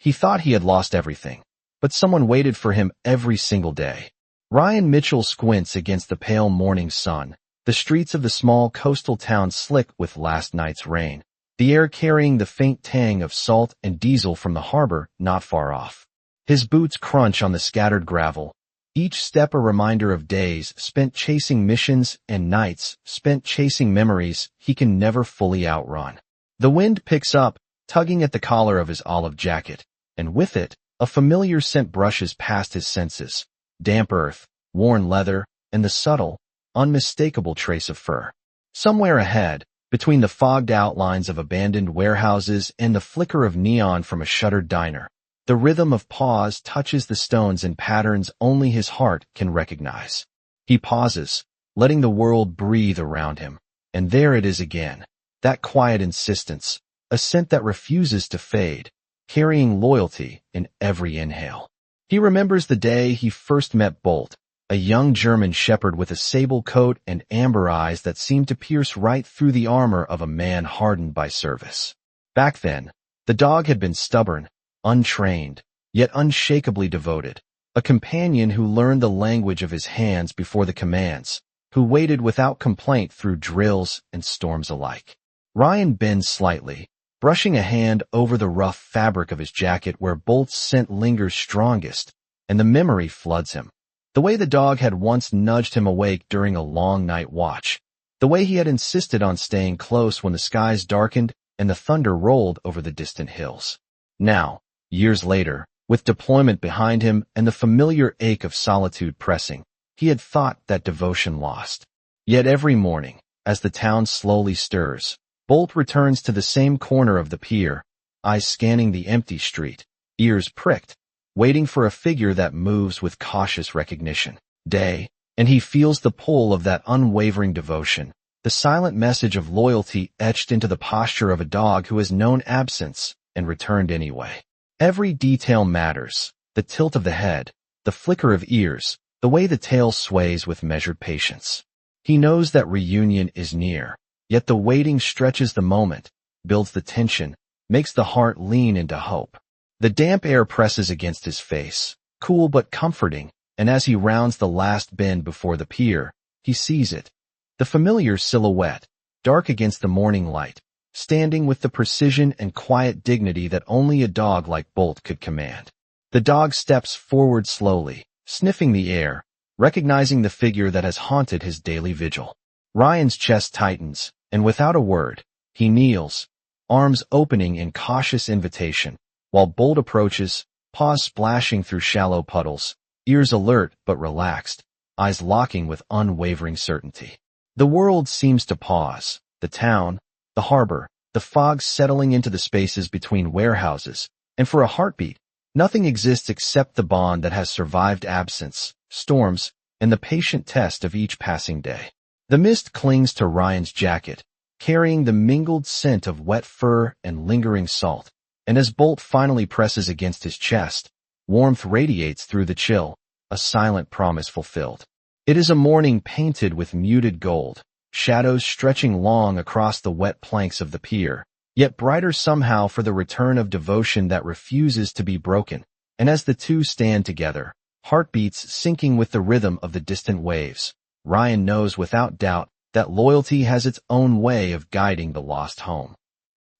He thought he had lost everything, but someone waited for him every single day. Ryan Mitchell squints against the pale morning sun, the streets of the small coastal town slick with last night's rain, the air carrying the faint tang of salt and diesel from the harbor not far off. His boots crunch on the scattered gravel, each step a reminder of days spent chasing missions and nights spent chasing memories he can never fully outrun. The wind picks up, tugging at the collar of his olive jacket, and with it, a familiar scent brushes past his senses: damp earth, worn leather, and the subtle, unmistakable trace of fur. Somewhere ahead, between the fogged outlines of abandoned warehouses and the flicker of neon from a shuttered diner, the rhythm of paws touches the stones in patterns only his heart can recognize. He pauses, letting the world breathe around him, and there it is again, that quiet insistence, a scent that refuses to fade, carrying loyalty in every inhale. He remembers the day he first met Bolt, a young German shepherd with a sable coat and amber eyes that seemed to pierce right through the armor of a man hardened by service. Back then, the dog had been stubborn, untrained, yet unshakably devoted, a companion who learned the language of his hands before the commands, who waited without complaint through drills and storms alike. Ryan bends slightly, brushing a hand over the rough fabric of his jacket where Bolt's scent lingers strongest, and the memory floods him. The way the dog had once nudged him awake during a long night watch, the way he had insisted on staying close when the skies darkened and the thunder rolled over the distant hills. Now, years later, with deployment behind him and the familiar ache of solitude pressing, he had thought that devotion lost. Yet every morning, as the town slowly stirs, Bolt returns to the same corner of the pier, eyes scanning the empty street, ears pricked, waiting for a figure that moves with cautious recognition. And he feels the pull of that unwavering devotion, the silent message of loyalty etched into the posture of a dog who has known absence and returned anyway. Every detail matters: the tilt of the head, the flicker of ears, the way the tail sways with measured patience. He knows that reunion is near, yet the waiting stretches the moment, builds the tension, makes the heart lean into hope. The damp air presses against his face, cool but comforting, and as he rounds the last bend before the pier, he sees it. The familiar silhouette, dark against the morning light, standing with the precision and quiet dignity that only a dog like Bolt could command. The dog steps forward slowly, sniffing the air, recognizing the figure that has haunted his daily vigil. Ryan's chest tightens, and without a word, he kneels, arms opening in cautious invitation, while Bolt approaches, paws splashing through shallow puddles, ears alert but relaxed, eyes locking with unwavering certainty. The world seems to pause, the town, the harbor, the fog settling into the spaces between warehouses, and for a heartbeat, nothing exists except the bond that has survived absence, storms, and the patient test of each passing day. The mist clings to Ryan's jacket, carrying the mingled scent of wet fur and lingering salt, and as Bolt finally presses against his chest, warmth radiates through the chill, a silent promise fulfilled. It is a morning painted with muted gold, shadows stretching long across the wet planks of the pier, yet brighter somehow for the return of devotion that refuses to be broken. And as the two stand together, heartbeats syncing with the rhythm of the distant waves, Ryan knows without doubt that loyalty has its own way of guiding the lost home.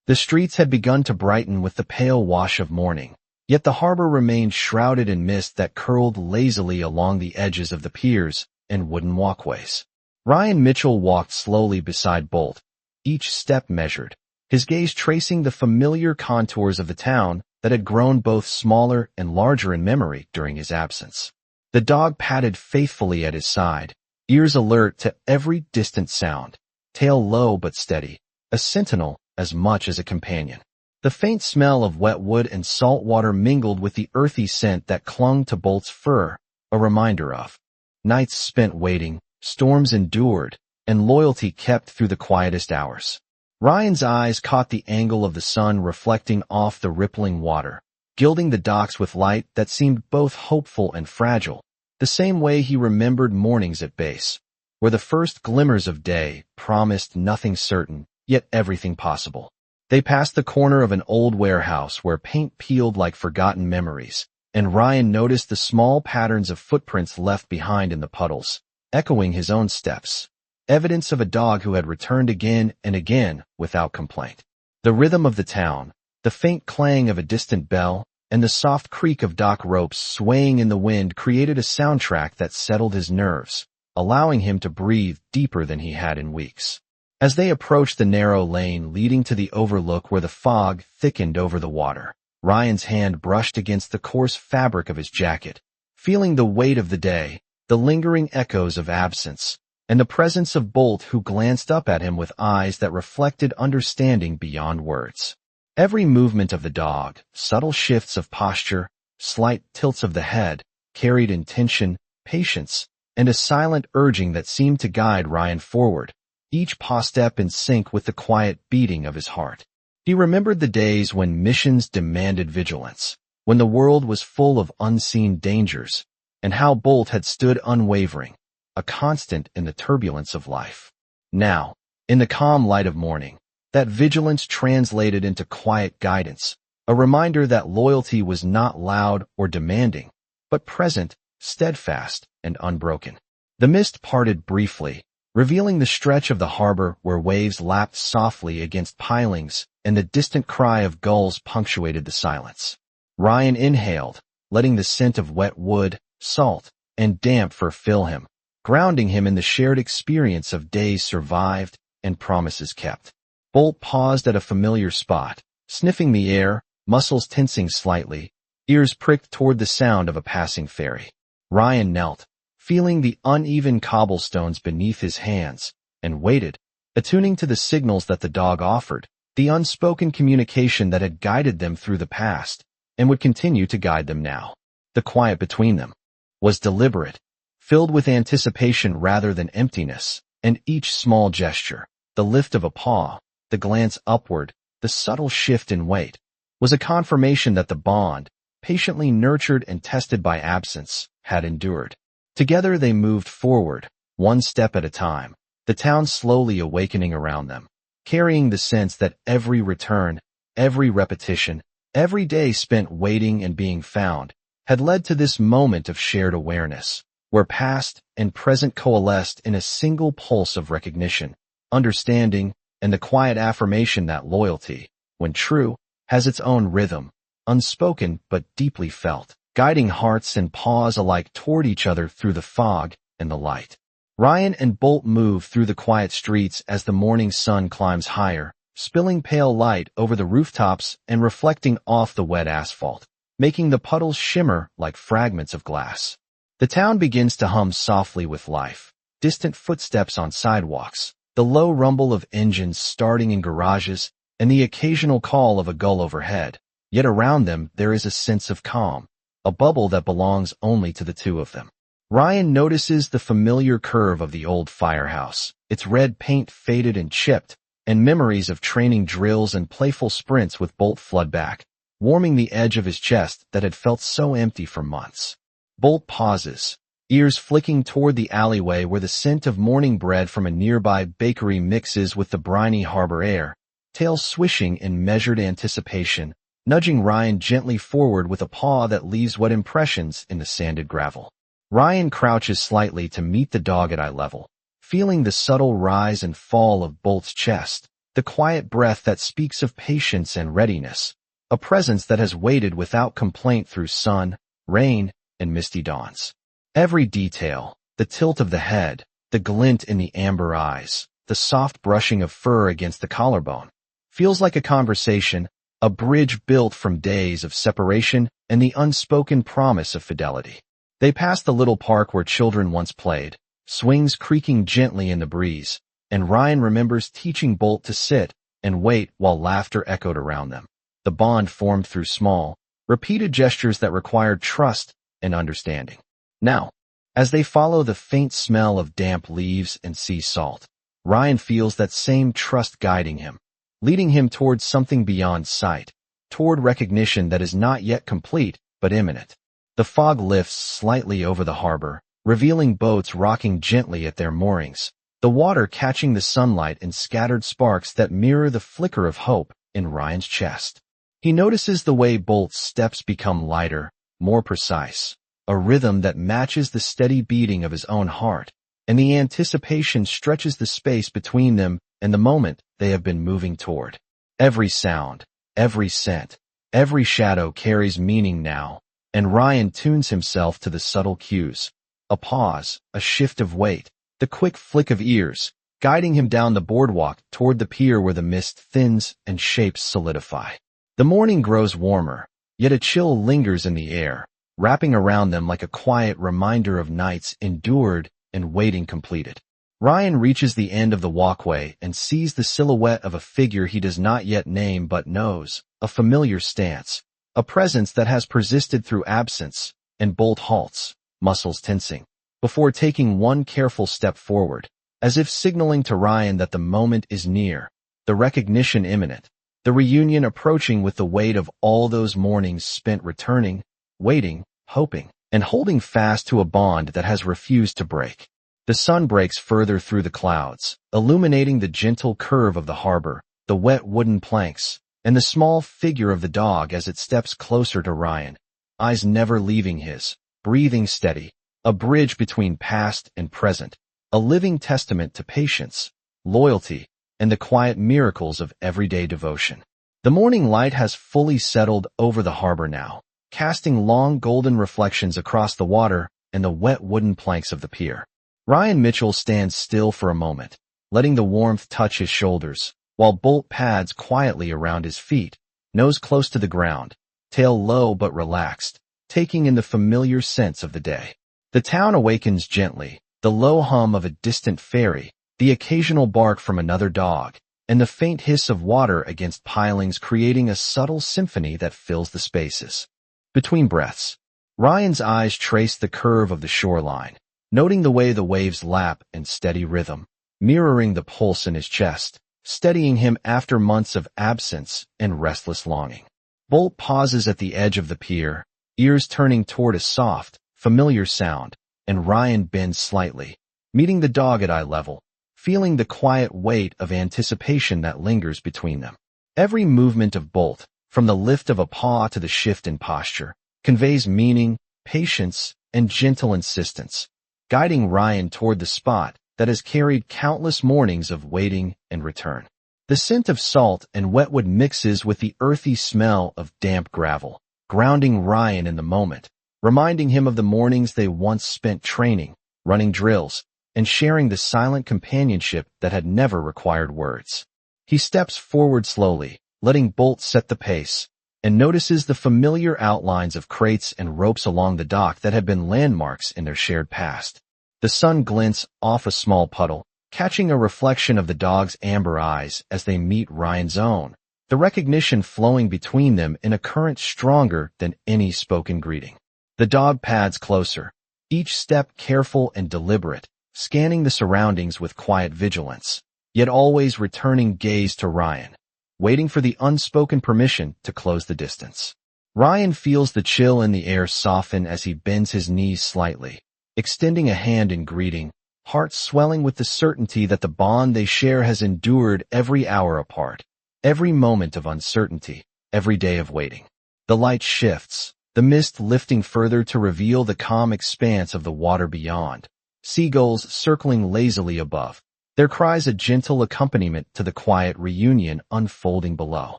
The streets had begun to brighten with the pale wash of morning, yet the harbor remained shrouded in mist that curled lazily along the edges of the piers and wooden walkways. Ryan Mitchell walked slowly beside Bolt, each step measured, his gaze tracing the familiar contours of the town that had grown both smaller and larger in memory during his absence. The dog padded faithfully at his side, ears alert to every distant sound, tail low but steady, a sentinel as much as a companion. The faint smell of wet wood and salt water mingled with the earthy scent that clung to Bolt's fur, a reminder of nights spent waiting, storms endured, and loyalty kept through the quietest hours. Ryan's eyes caught the angle of the sun reflecting off the rippling water, gilding the docks with light that seemed both hopeful and fragile, the same way he remembered mornings at base, where the first glimmers of day promised nothing certain, yet everything possible. They passed the corner of an old warehouse where paint peeled like forgotten memories, and Ryan noticed the small patterns of footprints left behind in the puddles, echoing his own steps, evidence of a dog who had returned again and again without complaint. The rhythm of the town, the faint clang of a distant bell, and the soft creak of dock ropes swaying in the wind created a soundtrack that settled his nerves, allowing him to breathe deeper than he had in weeks. As they approached the narrow lane leading to the overlook where the fog thickened over the water, Ryan's hand brushed against the coarse fabric of his jacket, feeling the weight of the day, the lingering echoes of absence, and the presence of Bolt, who glanced up at him with eyes that reflected understanding beyond words. Every movement of the dog, subtle shifts of posture, slight tilts of the head, carried intention, patience, and a silent urging that seemed to guide Ryan forward, each paw step in sync with the quiet beating of his heart. He remembered the days when missions demanded vigilance, when the world was full of unseen dangers, and how Bolt had stood unwavering, a constant in the turbulence of life. Now, in the calm light of morning, that vigilance translated into quiet guidance, a reminder that loyalty was not loud or demanding, but present, steadfast, and unbroken. The mist parted briefly, revealing the stretch of the harbor where waves lapped softly against pilings and the distant cry of gulls punctuated the silence. Ryan inhaled, letting the scent of wet wood, salt, and damp fur fill him, grounding him in the shared experience of days survived and promises kept. Bolt paused at a familiar spot, sniffing the air, muscles tensing slightly, ears pricked toward the sound of a passing ferry. Ryan knelt, feeling the uneven cobblestones beneath his hands, and waited, attuning to the signals that the dog offered, the unspoken communication that had guided them through the past, and would continue to guide them now. The quiet between them was deliberate, filled with anticipation rather than emptiness, and each small gesture, the lift of a paw, the glance upward, the subtle shift in weight, was a confirmation that the bond, patiently nurtured and tested by absence, had endured. Together they moved forward, one step at a time, the town slowly awakening around them, carrying the sense that every return, every repetition, every day spent waiting and being found, had led to this moment of shared awareness, where past and present coalesced in a single pulse of recognition, understanding, and the quiet affirmation that loyalty, when true, has its own rhythm, unspoken but deeply felt, guiding hearts and paws alike toward each other through the fog and the light. Ryan and Bolt move through the quiet streets as the morning sun climbs higher, spilling pale light over the rooftops and reflecting off the wet asphalt, making the puddles shimmer like fragments of glass. The town begins to hum softly with life, distant footsteps on sidewalks, the low rumble of engines starting in garages, and the occasional call of a gull overhead. Yet around them there is a sense of calm, a bubble that belongs only to the two of them. Ryan notices the familiar curve of the old firehouse, its red paint faded and chipped, and memories of training drills and playful sprints with Bolt flood back, warming the edge of his chest that had felt so empty for months. Bolt pauses, ears flicking toward the alleyway where the scent of morning bread from a nearby bakery mixes with the briny harbor air, tail swishing in measured anticipation, nudging Ryan gently forward with a paw that leaves wet impressions in the sanded gravel. Ryan crouches slightly to meet the dog at eye level, feeling the subtle rise and fall of Bolt's chest, the quiet breath that speaks of patience and readiness, a presence that has waited without complaint through sun, rain, and misty dawns. Every detail, the tilt of the head, the glint in the amber eyes, the soft brushing of fur against the collarbone, feels like a conversation, a bridge built from days of separation and the unspoken promise of fidelity. They pass the little park where children once played, swings creaking gently in the breeze, and Ryan remembers teaching Bolt to sit and wait while laughter echoed around them. The bond formed through small, repeated gestures that required trust and understanding. Now, as they follow the faint smell of damp leaves and sea salt, Ryan feels that same trust guiding him, leading him toward something beyond sight, toward recognition that is not yet complete but imminent. The fog lifts slightly over the harbor, revealing boats rocking gently at their moorings, the water catching the sunlight in scattered sparks that mirror the flicker of hope in Ryan's chest. He notices the way Bolt's steps become lighter, more precise, a rhythm that matches the steady beating of his own heart, and the anticipation stretches the space between them and the moment they have been moving toward. Every sound, every scent, every shadow carries meaning now, and Ryan tunes himself to the subtle cues. A pause, a shift of weight, the quick flick of ears, guiding him down the boardwalk toward the pier where the mist thins and shapes solidify. The morning grows warmer, yet a chill lingers in the air, wrapping around them like a quiet reminder of nights endured and waiting completed. Ryan reaches the end of the walkway and sees the silhouette of a figure he does not yet name but knows, a familiar stance, a presence that has persisted through absence, and Bolt halts, muscles tensing, before taking one careful step forward, as if signaling to Ryan that the moment is near, the recognition imminent, the reunion approaching with the weight of all those mornings spent returning, waiting, hoping, and holding fast to a bond that has refused to break. The sun breaks further through the clouds, illuminating the gentle curve of the harbor, the wet wooden planks, and the small figure of the dog as it steps closer to Ryan, eyes never leaving his, breathing steady, a bridge between past and present, a living testament to patience, loyalty, and the quiet miracles of everyday devotion. The morning light has fully settled over the harbor now, casting long golden reflections across the water and the wet wooden planks of the pier. Ryan Mitchell stands still for a moment, letting the warmth touch his shoulders, while Bolt pads quietly around his feet, nose close to the ground, tail low but relaxed, taking in the familiar scents of the day. The town awakens gently, the low hum of a distant ferry, the occasional bark from another dog, and the faint hiss of water against pilings creating a subtle symphony that fills the spaces. Between breaths, Ryan's eyes trace the curve of the shoreline, noting the way the waves lap in steady rhythm, mirroring the pulse in his chest, steadying him after months of absence and restless longing. Bolt pauses at the edge of the pier, ears turning toward a soft, familiar sound, and Ryan bends slightly, meeting the dog at eye level, feeling the quiet weight of anticipation that lingers between them. Every movement of Bolt, from the lift of a paw to the shift in posture, conveys meaning, patience, and gentle insistence, guiding Ryan toward the spot that has carried countless mornings of waiting and return. The scent of salt and wetwood mixes with the earthy smell of damp gravel, grounding Ryan in the moment, reminding him of the mornings they once spent training, running drills, and sharing the silent companionship that had never required words. He steps forward slowly, letting Bolt set the pace, and notices the familiar outlines of crates and ropes along the dock that had been landmarks in their shared past. The sun glints off a small puddle, catching a reflection of the dog's amber eyes as they meet Ryan's own, the recognition flowing between them in a current stronger than any spoken greeting. The dog pads closer, each step careful and deliberate, scanning the surroundings with quiet vigilance, yet always returning gaze to Ryan, waiting for the unspoken permission to close the distance. Ryan feels the chill in the air soften as he bends his knees slightly, extending a hand in greeting, heart swelling with the certainty that the bond they share has endured every hour apart, every moment of uncertainty, every day of waiting. The light shifts, the mist lifting further to reveal the calm expanse of the water beyond, seagulls circling lazily above, their cries a gentle accompaniment to the quiet reunion unfolding below.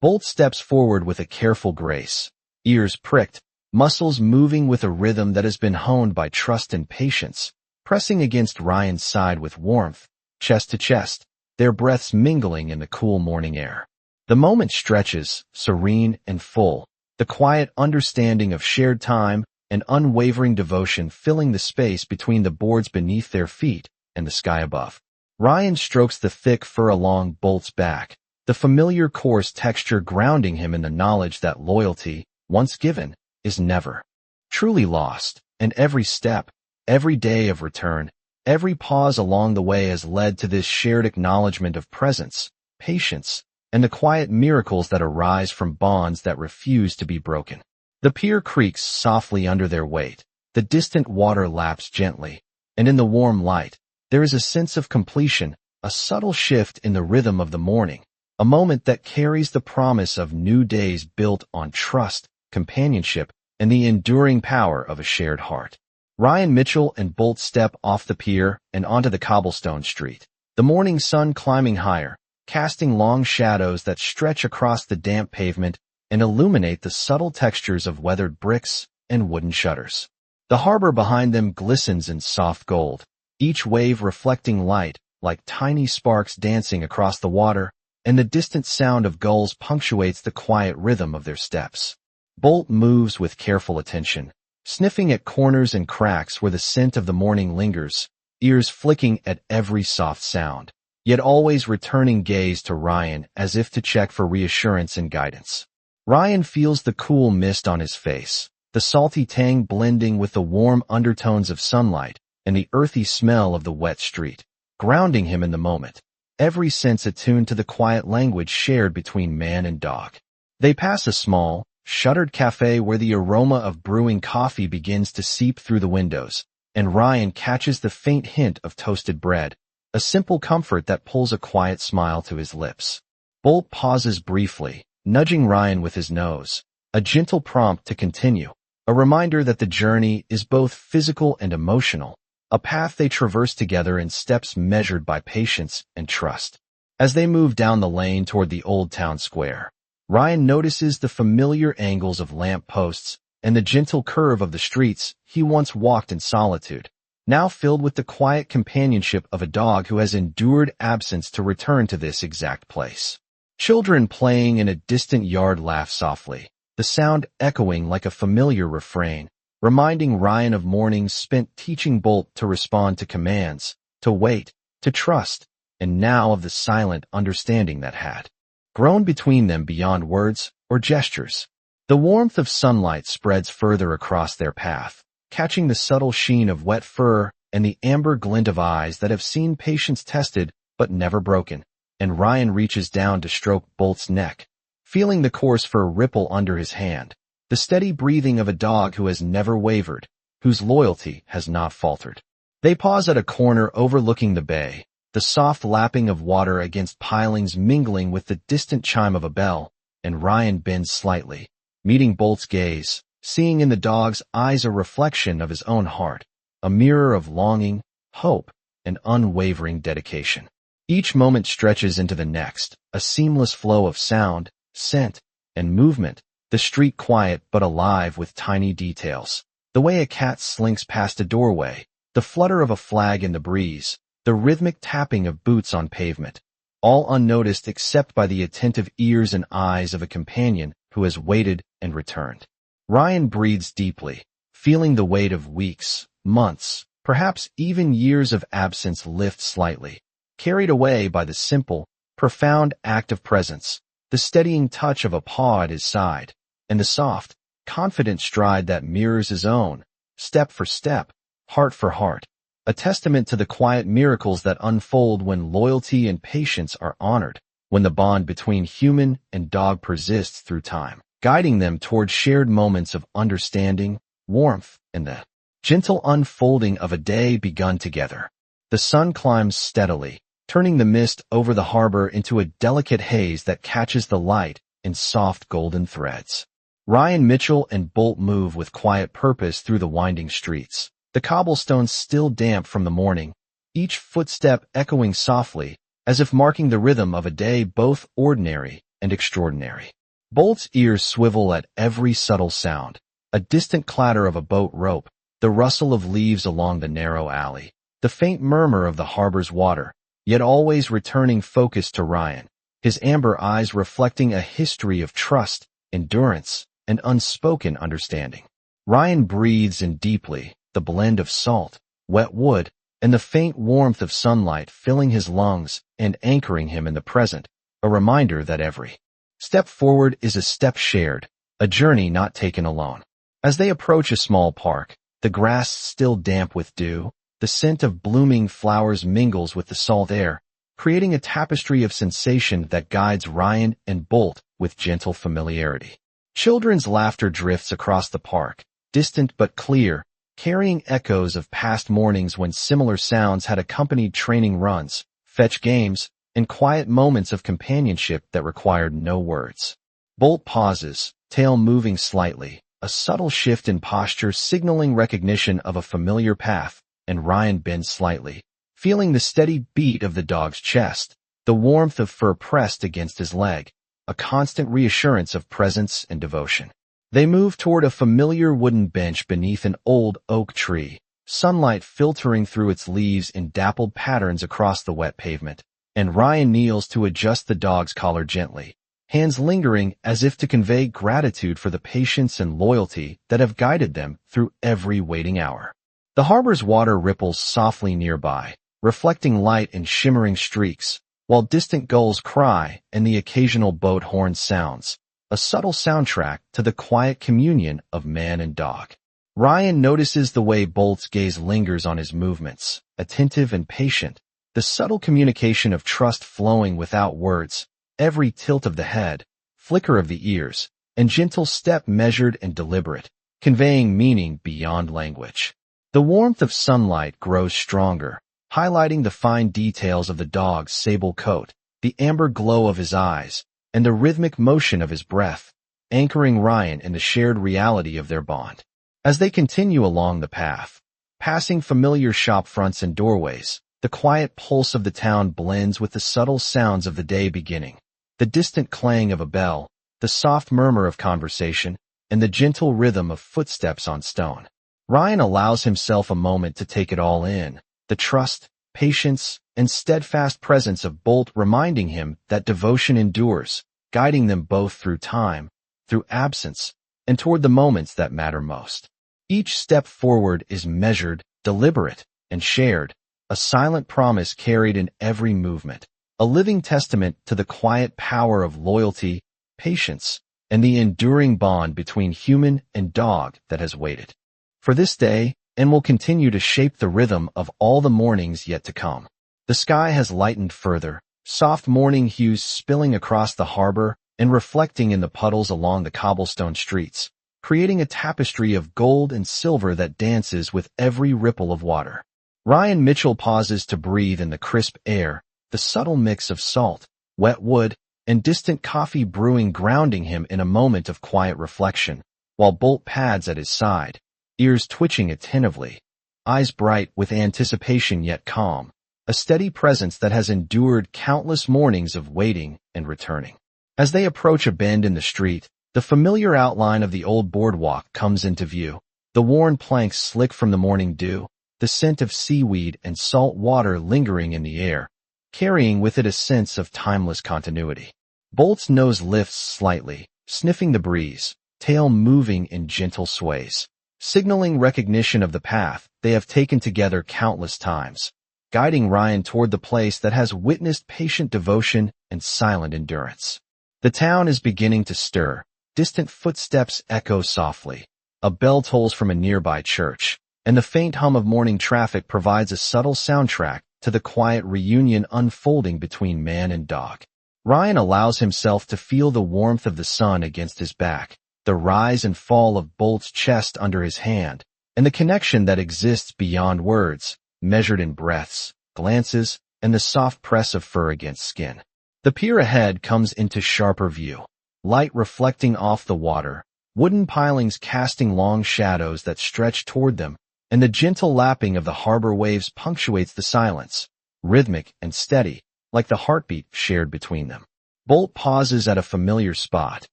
Bolt steps forward with a careful grace, ears pricked, muscles moving with a rhythm that has been honed by trust and patience, pressing against Ryan's side with warmth, chest to chest, their breaths mingling in the cool morning air. The moment stretches, serene and full, the quiet understanding of shared time and unwavering devotion filling the space between the boards beneath their feet and the sky above. Ryan strokes the thick fur along Bolt's back, the familiar coarse texture grounding him in the knowledge that loyalty, once given, is never truly lost, and every step, every day of return, every pause along the way has led to this shared acknowledgement of presence, patience, and the quiet miracles that arise from bonds that refuse to be broken. The pier creaks softly under their weight, the distant water laps gently, and in the warm light, there is a sense of completion, a subtle shift in the rhythm of the morning, a moment that carries the promise of new days built on trust, companionship, and the enduring power of a shared heart. Ryan Mitchell and Bolt step off the pier and onto the cobblestone street, the morning sun climbing higher, casting long shadows that stretch across the damp pavement and illuminate the subtle textures of weathered bricks and wooden shutters. The harbor behind them glistens in soft gold, each wave reflecting light like tiny sparks dancing across the water, and the distant sound of gulls punctuates the quiet rhythm of their steps. Bolt moves with careful attention, sniffing at corners and cracks where the scent of the morning lingers, ears flicking at every soft sound, yet always returning gaze to Ryan as if to check for reassurance and guidance. Ryan feels the cool mist on his face, the salty tang blending with the warm undertones of sunlight and the earthy smell of the wet street, grounding him in the moment, every sense attuned to the quiet language shared between man and dog. They pass a small, shuttered cafe where the aroma of brewing coffee begins to seep through the windows, and Ryan catches the faint hint of toasted bread, a simple comfort that pulls a quiet smile to his lips. Bolt pauses briefly, nudging Ryan with his nose, a gentle prompt to continue, a reminder that the journey is both physical and emotional, a path they traverse together in steps measured by patience and trust. As they move down the lane toward the old town square, Ryan notices the familiar angles of lamp posts and the gentle curve of the streets he once walked in solitude, now filled with the quiet companionship of a dog who has endured absence to return to this exact place. Children playing in a distant yard laugh softly, the sound echoing like a familiar refrain, reminding Ryan of mornings spent teaching Bolt to respond to commands, to wait, to trust, and now of the silent understanding that had grown between them beyond words or gestures. The warmth of sunlight spreads further across their path, catching the subtle sheen of wet fur and the amber glint of eyes that have seen patience tested but never broken, and Ryan reaches down to stroke Bolt's neck, feeling the coarse fur ripple under his hand, the steady breathing of a dog who has never wavered, whose loyalty has not faltered. They pause at a corner overlooking the bay, the soft lapping of water against pilings mingling with the distant chime of a bell, and Ryan bends slightly, meeting Bolt's gaze, seeing in the dog's eyes a reflection of his own heart, a mirror of longing, hope, and unwavering dedication. Each moment stretches into the next, a seamless flow of sound, scent, and movement, the street quiet but alive with tiny details. The way a cat slinks past a doorway, the flutter of a flag in the breeze, the rhythmic tapping of boots on pavement, all unnoticed except by the attentive ears and eyes of a companion who has waited and returned. Ryan breathes deeply, feeling the weight of weeks, months, perhaps even years of absence lift slightly, carried away by the simple, profound act of presence, the steadying touch of a paw at his side, and the soft, confident stride that mirrors his own, step for step, heart for heart, a testament to the quiet miracles that unfold when loyalty and patience are honored, when the bond between human and dog persists through time, guiding them toward shared moments of understanding, warmth, and the gentle unfolding of a day begun together. The sun climbs steadily, turning the mist over the harbor into a delicate haze that catches the light in soft golden threads. Ryan Mitchell and Bolt move with quiet purpose through the winding streets, the cobblestones still damp from the morning, each footstep echoing softly, as if marking the rhythm of a day both ordinary and extraordinary. Bolt's ears swivel at every subtle sound, a distant clatter of a boat rope, the rustle of leaves along the narrow alley, the faint murmur of the harbor's water, yet always returning focus to Ryan, his amber eyes reflecting a history of trust, endurance, and unspoken understanding. Ryan breathes in deeply, the blend of salt, wet wood, and the faint warmth of sunlight filling his lungs and anchoring him in the present, a reminder that every step forward is a step shared, a journey not taken alone. As they approach a small park, the grass still damp with dew, the scent of blooming flowers mingles with the salt air, creating a tapestry of sensation that guides Ryan and Bolt with gentle familiarity. Children's laughter drifts across the park, distant but clear, carrying echoes of past mornings when similar sounds had accompanied training runs, fetch games, and quiet moments of companionship that required no words. Bolt pauses, tail moving slightly, a subtle shift in posture signaling recognition of a familiar path, and Ryan bends slightly, feeling the steady beat of the dog's chest, the warmth of fur pressed against his leg, a constant reassurance of presence and devotion. They move toward a familiar wooden bench beneath an old oak tree, sunlight filtering through its leaves in dappled patterns across the wet pavement, and Ryan kneels to adjust the dog's collar gently, hands lingering as if to convey gratitude for the patience and loyalty that have guided them through every waiting hour. The harbor's water ripples softly nearby, reflecting light in shimmering streaks, while distant gulls cry and the occasional boat horn sounds, a subtle soundtrack to the quiet communion of man and dog. Ryan notices the way Bolt's gaze lingers on his movements, attentive and patient, the subtle communication of trust flowing without words, every tilt of the head, flicker of the ears, and gentle step measured and deliberate, conveying meaning beyond language. The warmth of sunlight grows stronger, highlighting the fine details of the dog's sable coat, the amber glow of his eyes, and the rhythmic motion of his breath, anchoring Ryan in the shared reality of their bond. As they continue along the path, passing familiar shop fronts and doorways, the quiet pulse of the town blends with the subtle sounds of the day beginning, the distant clang of a bell, the soft murmur of conversation, and the gentle rhythm of footsteps on stone. Ryan allows himself a moment to take it all in, the trust, patience, and steadfast presence of Bolt reminding him that devotion endures, guiding them both through time, through absence, and toward the moments that matter most. Each step forward is measured, deliberate, and shared, a silent promise carried in every movement, a living testament to the quiet power of loyalty, patience, and the enduring bond between human and dog that has waited for this day and will continue to shape the rhythm of all the mornings yet to come. The sky has lightened further, soft morning hues spilling across the harbor and reflecting in the puddles along the cobblestone streets, creating a tapestry of gold and silver that dances with every ripple of water. Ryan Mitchell pauses to breathe in the crisp air, the subtle mix of salt, wet wood, and distant coffee brewing grounding him in a moment of quiet reflection, while Bolt pads at his side, ears twitching attentively, eyes bright with anticipation yet calm, a steady presence that has endured countless mornings of waiting and returning. As they approach a bend in the street, the familiar outline of the old boardwalk comes into view, the worn planks slick from the morning dew, the scent of seaweed and salt water lingering in the air, carrying with it a sense of timeless continuity. Bolt's nose lifts slightly, sniffing the breeze, tail moving in gentle sways, signaling recognition of the path they have taken together countless times, guiding Ryan toward the place that has witnessed patient devotion and silent endurance. The town is beginning to stir, distant footsteps echo softly, a bell tolls from a nearby church, and the faint hum of morning traffic provides a subtle soundtrack to the quiet reunion unfolding between man and dog. Ryan allows himself to feel the warmth of the sun against his back, the rise and fall of Bolt's chest under his hand, and the connection that exists beyond words, measured in breaths, glances, and the soft press of fur against skin. The pier ahead comes into sharper view, light reflecting off the water, wooden pilings casting long shadows that stretch toward them, and the gentle lapping of the harbor waves punctuates the silence, rhythmic and steady, like the heartbeat shared between them. Bolt pauses at a familiar spot,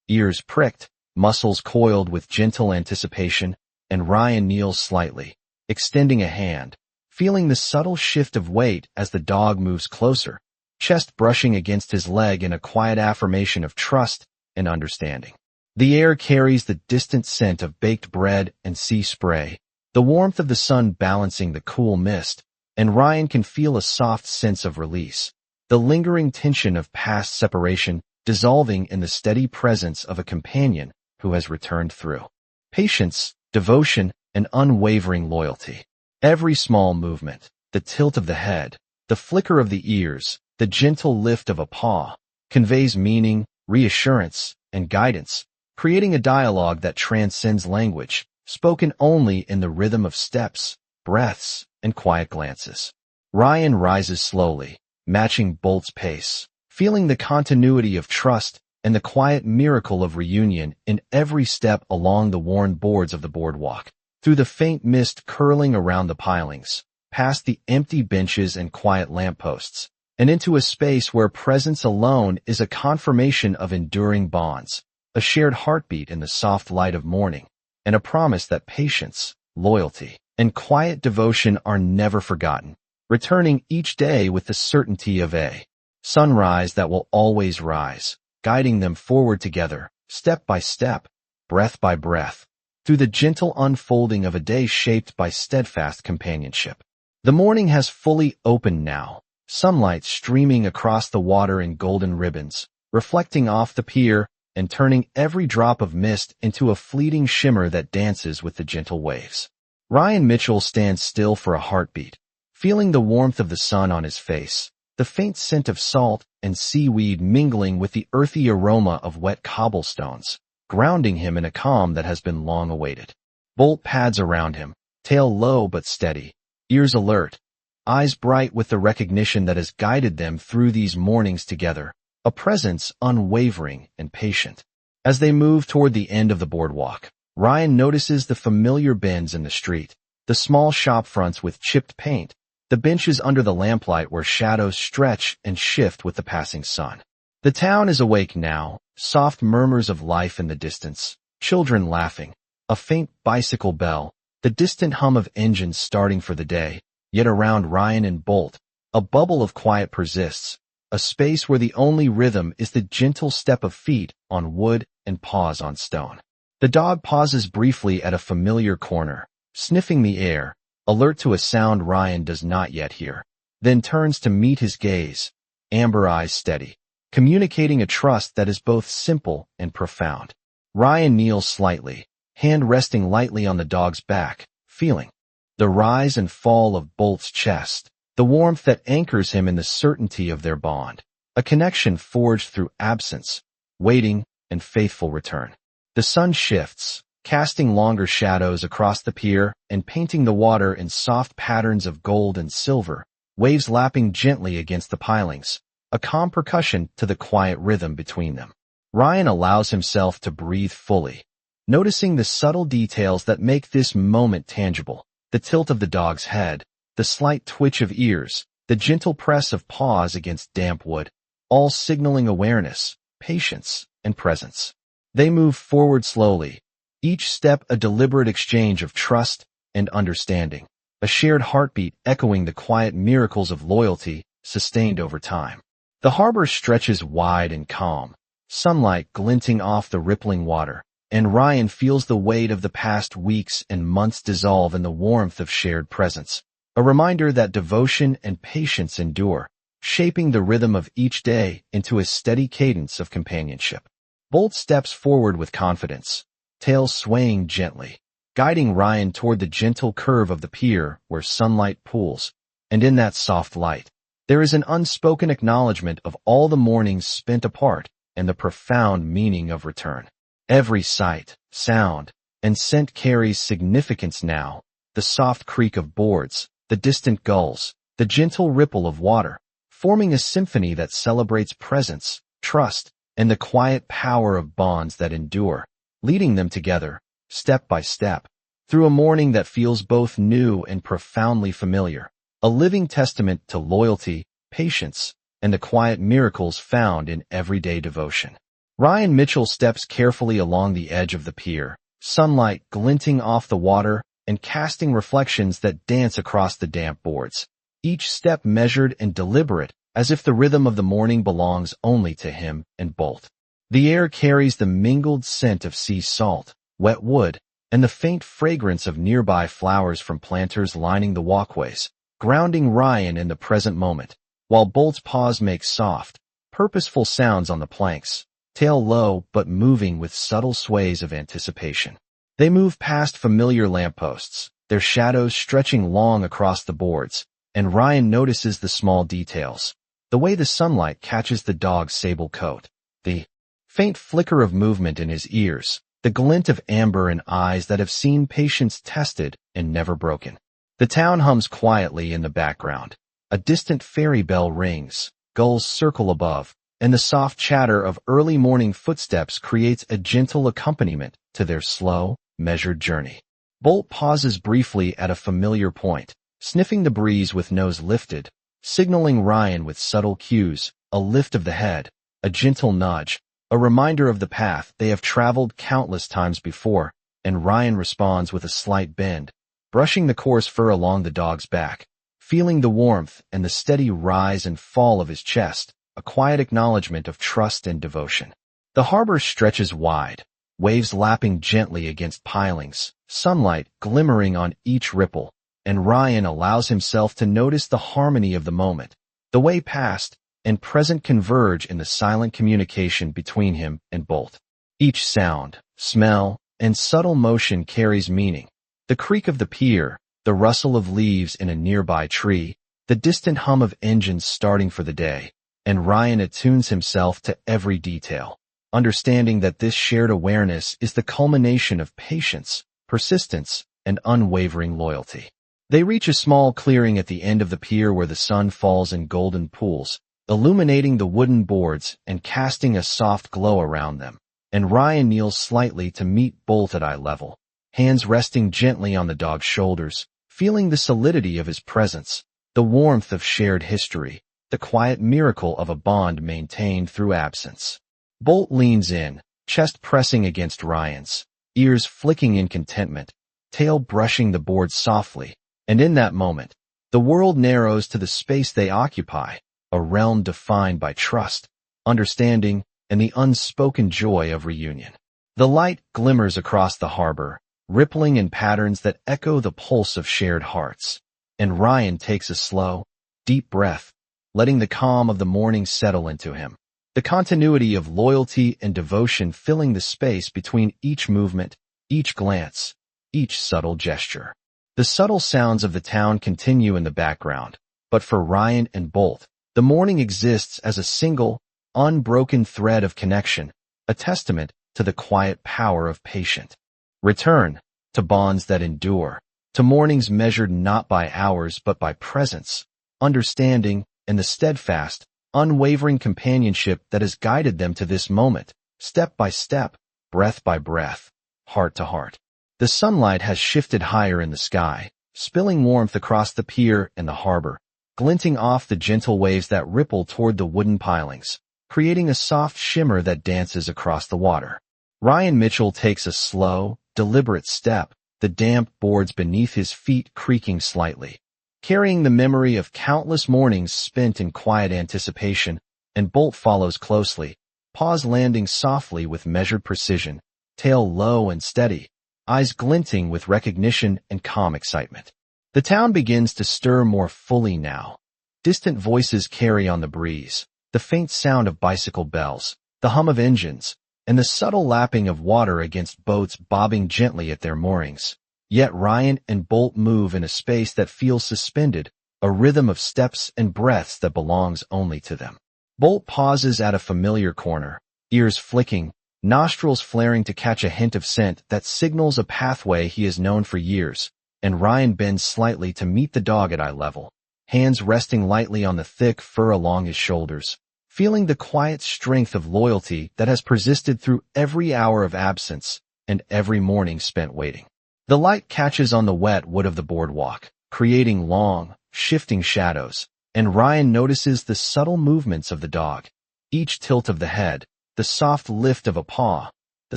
ears pricked, muscles coiled with gentle anticipation, and Ryan kneels slightly, extending a hand, feeling the subtle shift of weight as the dog moves closer, chest brushing against his leg in a quiet affirmation of trust and understanding. The air carries the distant scent of baked bread and sea spray, the warmth of the sun balancing the cool mist, and Ryan can feel a soft sense of release, the lingering tension of past separation dissolving in the steady presence of a companion who has returned through patience, devotion, and unwavering loyalty. Every small movement, the tilt of the head, the flicker of the ears, the gentle lift of a paw, conveys meaning, reassurance, and guidance, creating a dialogue that transcends language, spoken only in the rhythm of steps, breaths, and quiet glances. Ryan rises slowly, matching Bolt's pace, feeling the continuity of trust and the quiet miracle of reunion in every step along the worn boards of the boardwalk, through the faint mist curling around the pilings, past the empty benches and quiet lampposts, and into a space where presence alone is a confirmation of enduring bonds, a shared heartbeat in the soft light of morning, and a promise that patience, loyalty, and quiet devotion are never forgotten, returning each day with the certainty of a sunrise that will always rise, guiding them forward together, step by step, breath by breath, through the gentle unfolding of a day shaped by steadfast companionship. The morning has fully opened now, sunlight streaming across the water in golden ribbons, reflecting off the pier and turning every drop of mist into a fleeting shimmer that dances with the gentle waves. Ryan Mitchell stands still for a heartbeat, feeling the warmth of the sun on his face, the faint scent of salt and seaweed mingling with the earthy aroma of wet cobblestones, grounding him in a calm that has been long awaited. Bolt pads around him, tail low but steady, ears alert, eyes bright with the recognition that has guided them through these mornings together, a presence unwavering and patient. As they move toward the end of the boardwalk, Ryan notices the familiar bends in the street, the small shop fronts with chipped paint, the benches under the lamplight where shadows stretch and shift with the passing sun. The town is awake now, soft murmurs of life in the distance, children laughing, a faint bicycle bell, the distant hum of engines starting for the day, yet around Ryan and Bolt, a bubble of quiet persists, a space where the only rhythm is the gentle step of feet on wood and paws on stone. The dog pauses briefly at a familiar corner, sniffing the air, alert to a sound Ryan does not yet hear, then turns to meet his gaze, amber eyes steady, communicating a trust that is both simple and profound. Ryan kneels slightly, hand resting lightly on the dog's back, feeling the rise and fall of Bolt's chest, the warmth that anchors him in the certainty of their bond, a connection forged through absence, waiting, and faithful return. The sun shifts, casting longer shadows across the pier and painting the water in soft patterns of gold and silver, waves lapping gently against the pilings, a calm percussion to the quiet rhythm between them. Ryan allows himself to breathe fully, noticing the subtle details that make this moment tangible, the tilt of the dog's head, the slight twitch of ears, the gentle press of paws against damp wood, all signaling awareness, patience, and presence. They move forward slowly, each step a deliberate exchange of trust and understanding, a shared heartbeat echoing the quiet miracles of loyalty sustained over time. The harbor stretches wide and calm, sunlight glinting off the rippling water, and Ryan feels the weight of the past weeks and months dissolve in the warmth of shared presence, a reminder that devotion and patience endure, shaping the rhythm of each day into a steady cadence of companionship. Bolt steps forward with confidence, tail swaying gently, guiding Ryan toward the gentle curve of the pier where sunlight pools, and in that soft light, there is an unspoken acknowledgement of all the mornings spent apart and the profound meaning of return. Every sight, sound, and scent carries significance now, the soft creak of boards, the distant gulls, the gentle ripple of water, forming a symphony that celebrates presence, trust, and the quiet power of bonds that endure, leading them together, step by step, through a morning that feels both new and profoundly familiar, a living testament to loyalty, patience, and the quiet miracles found in everyday devotion. Ryan Mitchell steps carefully along the edge of the pier, sunlight glinting off the water and casting reflections that dance across the damp boards, each step measured and deliberate, as if the rhythm of the morning belongs only to him and Bolt. The air carries the mingled scent of sea salt, wet wood, and the faint fragrance of nearby flowers from planters lining the walkways, grounding Ryan in the present moment, while Bolt's paws make soft, purposeful sounds on the planks, tail low but moving with subtle sways of anticipation. They move past familiar lampposts, their shadows stretching long across the boards, and Ryan notices the small details, the way the sunlight catches the dog's sable coat, the faint flicker of movement in his ears, the glint of amber in eyes that have seen patience tested and never broken. The town hums quietly in the background, A distant ferry bell rings, gulls circle above, and the soft chatter of early morning footsteps creates a gentle accompaniment to their slow, measured journey. Bolt pauses briefly at a familiar point, sniffing the breeze with nose lifted, signaling Ryan with subtle cues, a lift of the head, a gentle nudge, a reminder of the path they have traveled countless times before, and Ryan responds with a slight bend, brushing the coarse fur along the dog's back, feeling the warmth and the steady rise and fall of his chest, a quiet acknowledgement of trust and devotion. The harbor stretches wide, waves lapping gently against pilings, sunlight glimmering on each ripple, and Ryan allows himself to notice the harmony of the moment. The way past and present converge in the silent communication between him and Bolt. Each sound, smell, and subtle motion carries meaning. The creak of the pier, the rustle of leaves in a nearby tree, the distant hum of engines starting for the day, and Ryan attunes himself to every detail, understanding that this shared awareness is the culmination of patience, persistence, and unwavering loyalty. They reach a small clearing at the end of the pier where the sun falls in golden pools, illuminating the wooden boards and casting a soft glow around them, and Ryan kneels slightly to meet Bolt at eye level, hands resting gently on the dog's shoulders, feeling the solidity of his presence, the warmth of shared history, the quiet miracle of a bond maintained through absence. Bolt leans in, chest pressing against Ryan's, ears flicking in contentment, tail brushing the board softly, and in that moment, the world narrows to the space they occupy, a realm defined by trust, understanding, and the unspoken joy of reunion. The light glimmers across the harbor, rippling in patterns that echo the pulse of shared hearts, and Ryan takes a slow, deep breath, letting the calm of the morning settle into him. The continuity of loyalty and devotion filling the space between each movement, each glance, each subtle gesture. The subtle sounds of the town continue in the background, but for Ryan and Bolt, the morning exists as a single, unbroken thread of connection, a testament to the quiet power of patient return, to bonds that endure, to mornings measured not by hours but by presence, understanding, and the steadfast, unwavering companionship that has guided them to this moment, step by step, breath by breath, heart to heart. The sunlight has shifted higher in the sky, spilling warmth across the pier and the harbor, glinting off the gentle waves that ripple toward the wooden pilings, creating a soft shimmer that dances across the water. Ryan Mitchell takes a slow, deliberate step, the damp boards beneath his feet creaking slightly, carrying the memory of countless mornings spent in quiet anticipation, and Bolt follows closely, paws landing softly with measured precision, tail low and steady, eyes glinting with recognition and calm excitement. The town begins to stir more fully now. Distant voices carry on the breeze, the faint sound of bicycle bells, the hum of engines, and the subtle lapping of water against boats bobbing gently at their moorings. Yet Ryan and Bolt move in a space that feels suspended, a rhythm of steps and breaths that belongs only to them. Bolt pauses at a familiar corner, ears flicking, nostrils flaring to catch a hint of scent that signals a pathway he has known for years, and Ryan bends slightly to meet the dog at eye level, hands resting lightly on the thick fur along his shoulders, feeling the quiet strength of loyalty that has persisted through every hour of absence and every morning spent waiting. The light catches on the wet wood of the boardwalk, creating long, shifting shadows, and Ryan notices the subtle movements of the dog, each tilt of the head, the soft lift of a paw, the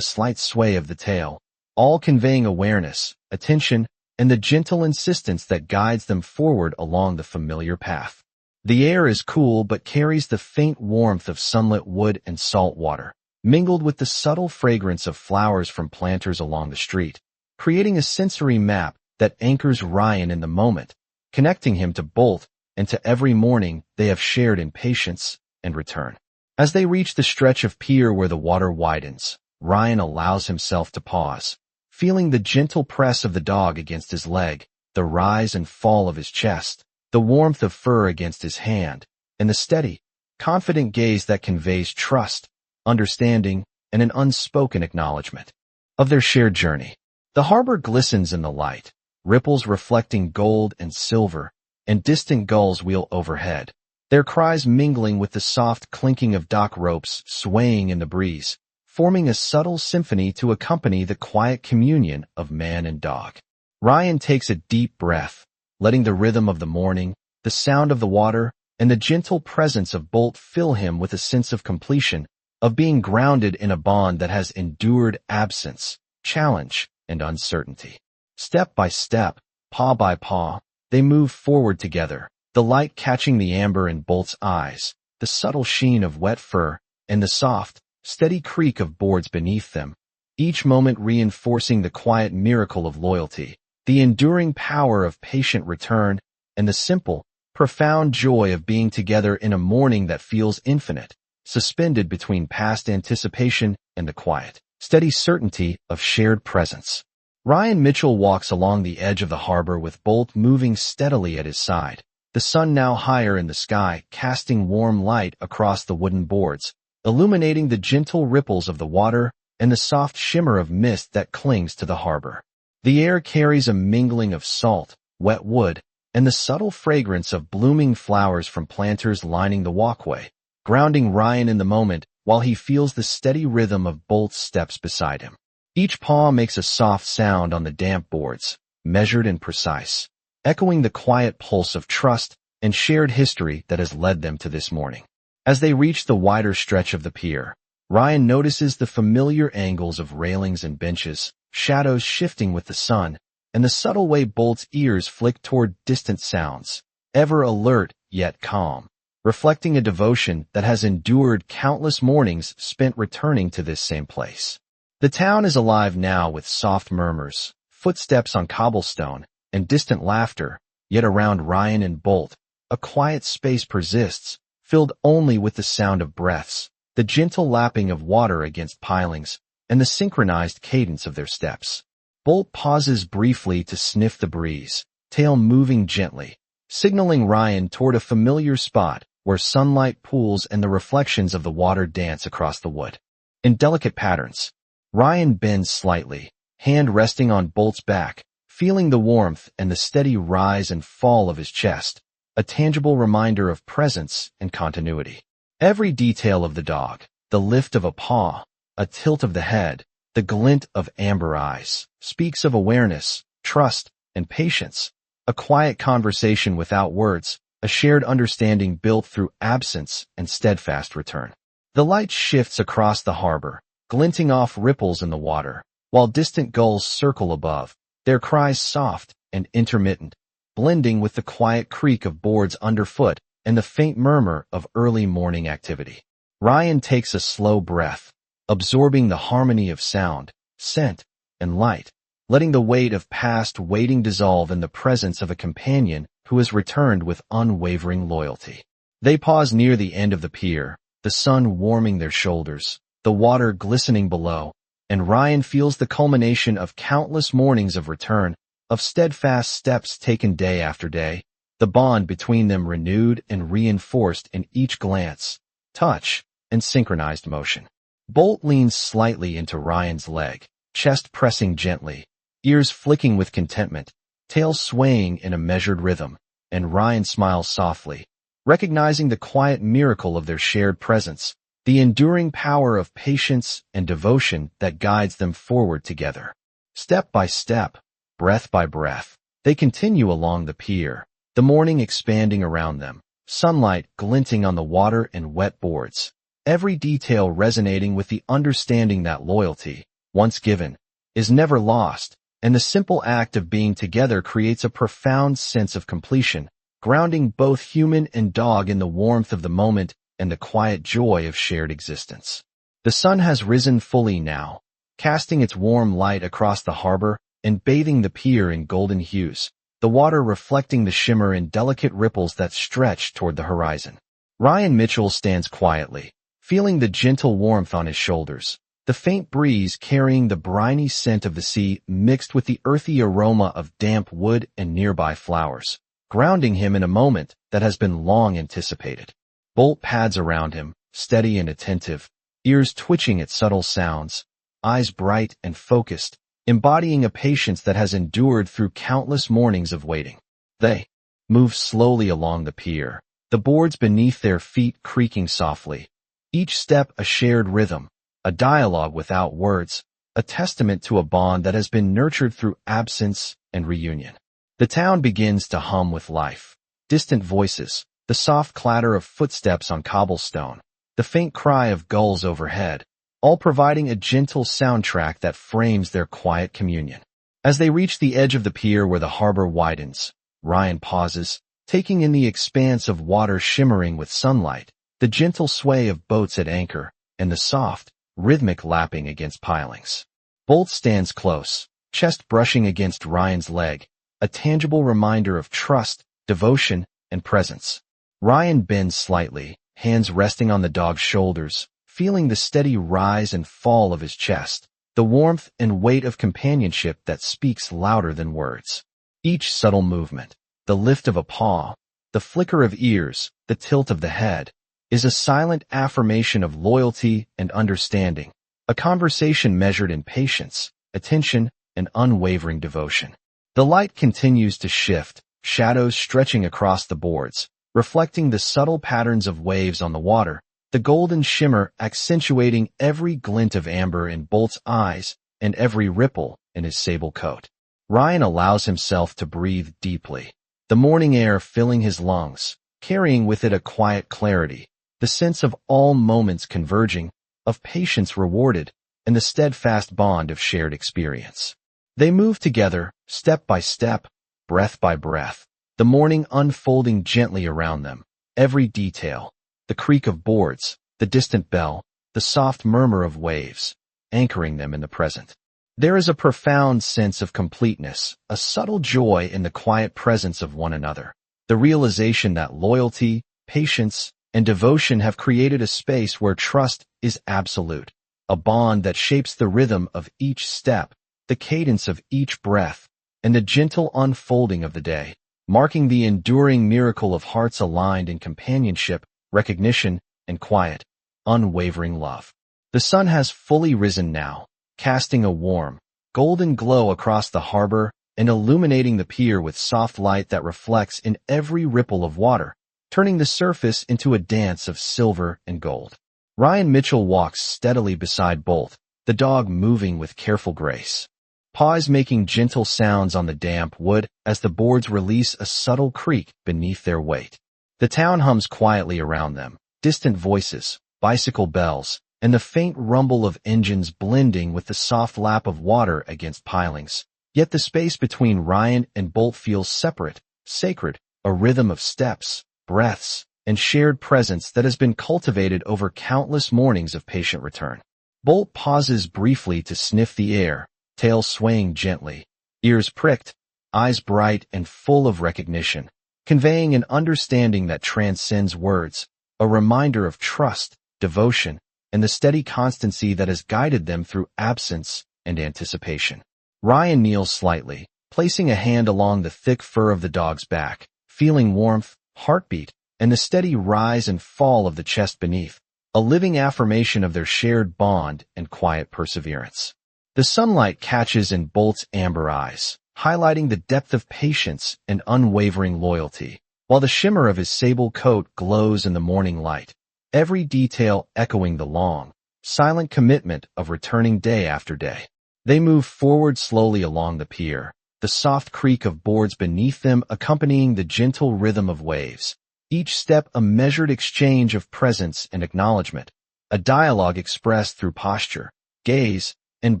slight sway of the tail, all conveying awareness, attention, and the gentle insistence that guides them forward along the familiar path. The air is cool but carries the faint warmth of sunlit wood and salt water, mingled with the subtle fragrance of flowers from planters along the street, creating a sensory map that anchors Ryan in the moment, connecting him to Bolt and to every morning they have shared in patience and return. As they reach the stretch of pier where the water widens, Ryan allows himself to pause, feeling the gentle press of the dog against his leg, the rise and fall of his chest, the warmth of fur against his hand, and the steady, confident gaze that conveys trust, understanding, and an unspoken acknowledgement of their shared journey. The harbor glistens in the light, ripples reflecting gold and silver, and distant gulls wheel overhead, their cries mingling with the soft clinking of dock ropes swaying in the breeze, forming a subtle symphony to accompany the quiet communion of man and dog. Ryan takes a deep breath, letting the rhythm of the morning, the sound of the water, and the gentle presence of Bolt fill him with a sense of completion, of being grounded in a bond that has endured absence, challenge, and uncertainty. Step by step, paw by paw, they move forward together, the light catching the amber in Bolt's eyes, the subtle sheen of wet fur, and the soft, steady creak of boards beneath them, each moment reinforcing the quiet miracle of loyalty, the enduring power of patient return, and the simple, profound joy of being together in a morning that feels infinite, suspended between past anticipation and the quiet, steady certainty of shared presence. Ryan Mitchell walks along the edge of the harbor with Bolt moving steadily at his side, the sun now higher in the sky casting warm light across the wooden boards, illuminating the gentle ripples of the water and the soft shimmer of mist that clings to the harbor. The air carries a mingling of salt, wet wood, and the subtle fragrance of blooming flowers from planters lining the walkway, grounding Ryan in the moment while he feels the steady rhythm of Bolt's steps beside him. Each paw makes a soft sound on the damp boards, measured and precise, echoing the quiet pulse of trust and shared history that has led them to this morning. As they reach the wider stretch of the pier, Ryan notices the familiar angles of railings and benches, shadows shifting with the sun, and the subtle way Bolt's ears flick toward distant sounds, ever alert yet calm, reflecting a devotion that has endured countless mornings spent returning to this same place. The town is alive now with soft murmurs, footsteps on cobblestone, and distant laughter, yet around Ryan and Bolt, a quiet space persists, filled only with the sound of breaths, the gentle lapping of water against pilings, and the synchronized cadence of their steps. Bolt pauses briefly to sniff the breeze, tail moving gently, signaling Ryan toward a familiar spot where sunlight pools and the reflections of the water dance across the wood. In delicate patterns, Ryan bends slightly, hand resting on Bolt's back, feeling the warmth and the steady rise and fall of his chest, a tangible reminder of presence and continuity. Every detail of the dog, the lift of a paw, a tilt of the head, the glint of amber eyes, speaks of awareness, trust, and patience, a quiet conversation without words, a shared understanding built through absence and steadfast return. The light shifts across the harbor, glinting off ripples in the water, while distant gulls circle above, their cries soft and intermittent, blending with the quiet creak of boards underfoot and the faint murmur of early morning activity. Ryan takes a slow breath, absorbing the harmony of sound, scent, and light, letting the weight of past waiting dissolve in the presence of a companion who has returned with unwavering loyalty. They pause near the end of the pier, the sun warming their shoulders, the water glistening below, and Ryan feels the culmination of countless mornings of return, of steadfast steps taken day after day, the bond between them renewed and reinforced in each glance, touch, and synchronized motion. Bolt leans slightly into Ryan's leg, chest pressing gently, ears flicking with contentment, tail swaying in a measured rhythm, and Ryan smiles softly, recognizing the quiet miracle of their shared presence, the enduring power of patience and devotion that guides them forward together. Step by step, breath by breath, they continue along the pier, the morning expanding around them, sunlight glinting on the water and wet boards, every detail resonating with the understanding that loyalty, once given, is never lost, and the simple act of being together creates a profound sense of completion, grounding both human and dog in the warmth of the moment and the quiet joy of shared existence. The sun has risen fully now, casting its warm light across the harbor and bathing the pier in golden hues, the water reflecting the shimmer in delicate ripples that stretch toward the horizon. Ryan Mitchell stands quietly, feeling the gentle warmth on his shoulders, the faint breeze carrying the briny scent of the sea mixed with the earthy aroma of damp wood and nearby flowers, grounding him in a moment that has been long anticipated. Bolt pads around him, steady and attentive, ears twitching at subtle sounds, eyes bright and focused, embodying a patience that has endured through countless mornings of waiting. They move slowly along the pier, the boards beneath their feet creaking softly. Each step a shared rhythm, a dialogue without words, a testament to a bond that has been nurtured through absence and reunion. The town begins to hum with life. Distant voices, the soft clatter of footsteps on cobblestone, the faint cry of gulls overhead, all providing a gentle soundtrack that frames their quiet communion. As they reach the edge of the pier where the harbor widens, Ryan pauses, taking in the expanse of water shimmering with sunlight, the gentle sway of boats at anchor, and the soft, rhythmic lapping against pilings. Bolt stands close, chest brushing against Ryan's leg, a tangible reminder of trust, devotion, and presence. Ryan bends slightly, hands resting on the dog's shoulders, feeling the steady rise and fall of his chest, the warmth and weight of companionship that speaks louder than words. Each subtle movement, the lift of a paw, the flicker of ears, the tilt of the head, is a silent affirmation of loyalty and understanding, a conversation measured in patience, attention, and unwavering devotion. The light continues to shift, shadows stretching across the boards, reflecting the subtle patterns of waves on the water, the golden shimmer accentuating every glint of amber in Bolt's eyes and every ripple in his sable coat. Ryan allows himself to breathe deeply, the morning air filling his lungs, carrying with it a quiet clarity, the sense of all moments converging, of patience rewarded, and the steadfast bond of shared experience. They move together, step by step, breath by breath, the morning unfolding gently around them, every detail, the creak of boards, the distant bell, the soft murmur of waves, anchoring them in the present. There is a profound sense of completeness, a subtle joy in the quiet presence of one another, the realization that loyalty, patience, and devotion have created a space where trust is absolute, a bond that shapes the rhythm of each step, the cadence of each breath, and the gentle unfolding of the day, marking the enduring miracle of hearts aligned in companionship, recognition, and quiet, unwavering love. The sun has fully risen now, casting a warm, golden glow across the harbor and illuminating the pier with soft light that reflects in every ripple of water, turning the surface into a dance of silver and gold. Ryan Mitchell walks steadily beside Bolt, the dog moving with careful grace. Paws making gentle sounds on the damp wood as the boards release a subtle creak beneath their weight. The town hums quietly around them, distant voices, bicycle bells, and the faint rumble of engines blending with the soft lap of water against pilings. Yet the space between Ryan and Bolt feels separate, sacred, a rhythm of steps, breaths, and shared presence that has been cultivated over countless mornings of patient return. Bolt pauses briefly to sniff the air, tail swaying gently, ears pricked, eyes bright and full of recognition, conveying an understanding that transcends words, a reminder of trust, devotion, and the steady constancy that has guided them through absence and anticipation. Ryan kneels slightly, placing a hand along the thick fur of the dog's back, feeling warmth, heartbeat, and the steady rise and fall of the chest beneath, a living affirmation of their shared bond and quiet perseverance. The sunlight catches in Bolt's amber eyes, highlighting the depth of patience and unwavering loyalty, while the shimmer of his sable coat glows in the morning light, every detail echoing the long, silent commitment of returning day after day. They move forward slowly along the pier, the soft creak of boards beneath them accompanying the gentle rhythm of waves, each step a measured exchange of presence and acknowledgement, a dialogue expressed through posture, gaze, and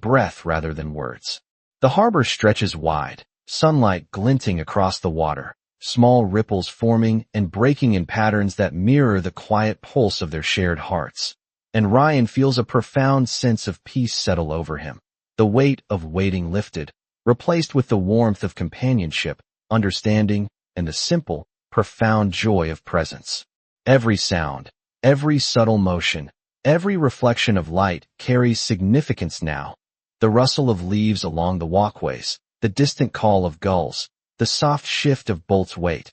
breath rather than words. The harbor stretches wide, sunlight glinting across the water, small ripples forming and breaking in patterns that mirror the quiet pulse of their shared hearts. And Ryan feels a profound sense of peace settle over him, the weight of waiting lifted, replaced with the warmth of companionship, understanding, and the simple, profound joy of presence. Every sound, every subtle motion, every reflection of light carries significance now. The rustle of leaves along the walkways, the distant call of gulls, the soft shift of Bolt's weight,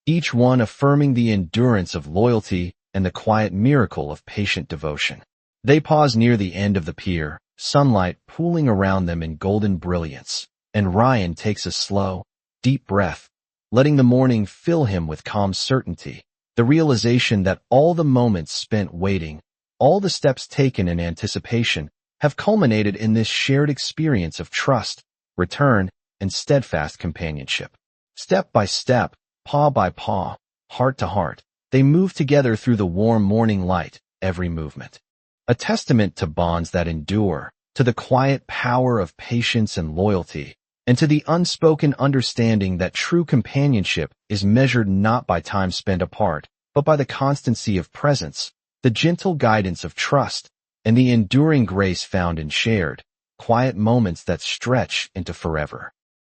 each one affirming the endurance of loyalty and the quiet miracle of patient devotion. They pause near the end of the pier, sunlight pooling around them in golden brilliance, and Ryan takes a slow, deep breath, letting the morning fill him with calm certainty, the realization that all the moments spent waiting, all the steps taken in anticipation, have culminated in this shared experience of trust, return, and steadfast companionship. Step by step, paw by paw, heart to heart, they move together through the warm morning light, every movement. A testament to bonds that endure, to the quiet power of patience and loyalty, and to the unspoken understanding that true companionship is measured not by time spent apart, but by the constancy of presence, the gentle guidance of trust, and the enduring grace found in shared, quiet moments that stretch into forever.